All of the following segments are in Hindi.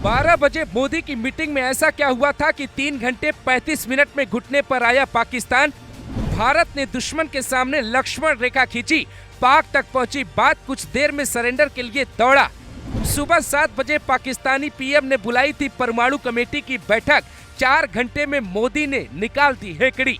12 बजे मोदी की मीटिंग में ऐसा क्या हुआ था कि 3 घंटे 35 मिनट में घुटने पर आया पाकिस्तान। भारत ने दुश्मन के सामने लक्ष्मण रेखा खींची, पाक तक पहुंची बात, कुछ देर में सरेंडर के लिए दौड़ा। सुबह 7 बजे पाकिस्तानी पीएम ने बुलाई थी परमाणु कमेटी की बैठक। 4 घंटे में मोदी ने निकाल दी हेकड़ी।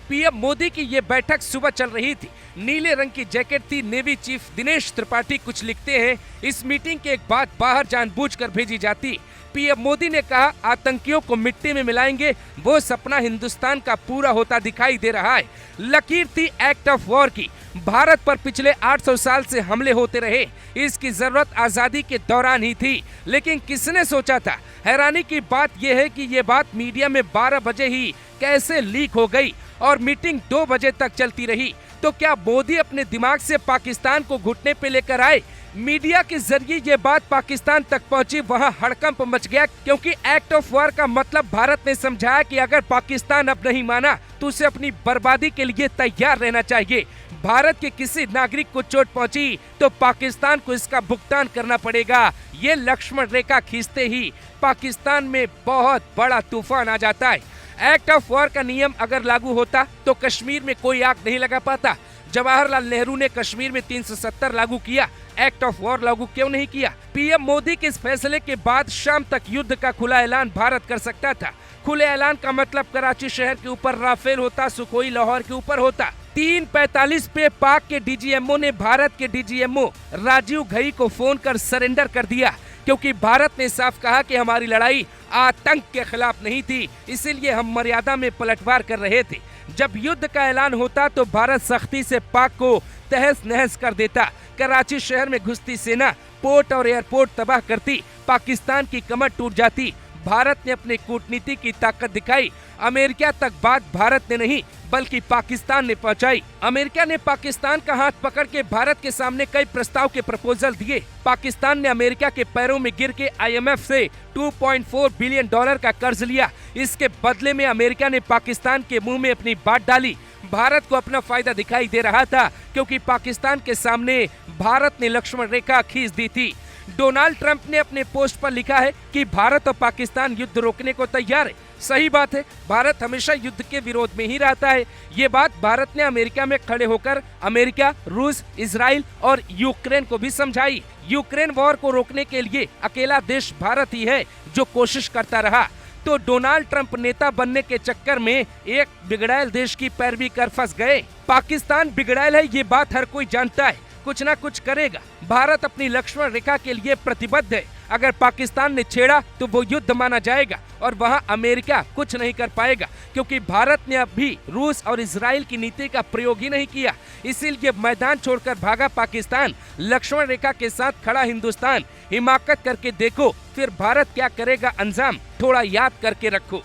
पीएम मोदी की ये बैठक सुबह चल रही थी। नीले रंग की जैकेट थी। नेवी चीफ दिनेश त्रिपाठी कुछ लिखते हैं, इस मीटिंग के बाद बाहर जानबूझकर भेजी जाती। पीएम मोदी ने कहा, आतंकियों को मिट्टी में मिलाएंगे, वो सपना हिंदुस्तान का पूरा होता दिखाई दे रहा है। लकीर थी एक्ट ऑफ वॉर की। भारत पर पिछले 800 साल से हमले होते रहे, इसकी जरूरत आजादी के दौरान ही थी, लेकिन किसने सोचा था। हैरानी की बात यह है कि ये बात मीडिया में 12 बजे ही कैसे लीक हो गई और मीटिंग 2 बजे तक चलती रही। तो क्या मोदी अपने दिमाग से पाकिस्तान को घुटने पे लेकर आए? मीडिया के जरिए ये बात पाकिस्तान तक पहुंची, वहां हड़कंप मच गया, क्योंकि एक्ट ऑफ वॉर का मतलब भारत ने समझाया कि अगर पाकिस्तान अब नहीं माना तो उसे अपनी बर्बादी के लिए तैयार रहना चाहिए। भारत के किसी नागरिक को चोट पहुंची तो पाकिस्तान को इसका भुगतान करना पड़ेगा। ये लक्ष्मण रेखा खींचते ही पाकिस्तान में बहुत बड़ा तूफान आ जाता है। एक्ट ऑफ वॉर का नियम अगर लागू होता तो कश्मीर में कोई आग नहीं लगा पाता। जवाहरलाल नेहरू ने कश्मीर में 370 लागू किया, एक्ट ऑफ वॉर लागू क्यों नहीं किया? पीएम मोदी के इस फैसले के बाद शाम तक युद्ध का खुला ऐलान भारत कर सकता था। खुले ऐलान का मतलब कराची शहर के ऊपर राफेल होता, सुखोई लाहौर के ऊपर होता। 3:45 पे पाक के डीजीएमओ ने भारत के डीजीएमओ राजीव घई को फोन कर सरेंडर कर दिया, क्योंकि भारत ने साफ कहा कि हमारी लड़ाई आतंक के खिलाफ नहीं थी, इसीलिए हम मर्यादा में पलटवार कर रहे थे। जब युद्ध का ऐलान होता तो भारत सख्ती से पाक को तहस नहस कर देता। कराची शहर में घुसती सेना पोर्ट और एयरपोर्ट तबाह करती, पाकिस्तान की कमर टूट जाती। भारत ने अपनी कूटनीति की ताकत दिखाई। अमेरिका तक बात भारत ने नहीं बल्कि पाकिस्तान ने पहुंचाई। अमेरिका ने पाकिस्तान का हाथ पकड़ के भारत के सामने कई प्रस्ताव के प्रपोजल दिए। पाकिस्तान ने अमेरिका के पैरों में गिर के IMF से $2.4 बिलियन का कर्ज लिया। इसके बदले में अमेरिका ने पाकिस्तान के मुंह में अपनी बात डाली। भारत को अपना फायदा दिखाई दे रहा था, क्योंकि पाकिस्तान के सामने भारत ने लक्ष्मण रेखा खींच दी थी। डोनाल्ड ट्रंप ने अपने पोस्ट पर लिखा है कि भारत और पाकिस्तान युद्ध रोकने को तैयार है। सही बात है, भारत हमेशा युद्ध के विरोध में ही रहता है। ये बात भारत ने अमेरिका में खड़े होकर अमेरिका, रूस, इजराइल और यूक्रेन को भी समझाई। यूक्रेन वॉर को रोकने के लिए अकेला देश भारत ही है जो कोशिश करता रहा। तो डोनाल्ड ट्रंप नेता बनने के चक्कर में एक बिगड़ैल देश की पैरवी कर फंस गए। पाकिस्तान बिगड़ैल है, ये बात हर कोई जानता है, कुछ ना कुछ करेगा। भारत अपनी लक्ष्मण रेखा के लिए प्रतिबद्ध है। अगर पाकिस्तान ने छेड़ा तो वो युद्ध माना जाएगा और वहां अमेरिका कुछ नहीं कर पाएगा, क्योंकि भारत ने अभी रूस और इजराइल की नीति का प्रयोग ही नहीं किया। इसीलिए मैदान छोड़कर भागा पाकिस्तान। लक्ष्मण रेखा के साथ खड़ा हिंदुस्तान। हिमाकत करके देखो, फिर भारत क्या करेगा अंजाम, थोड़ा याद करके रखो।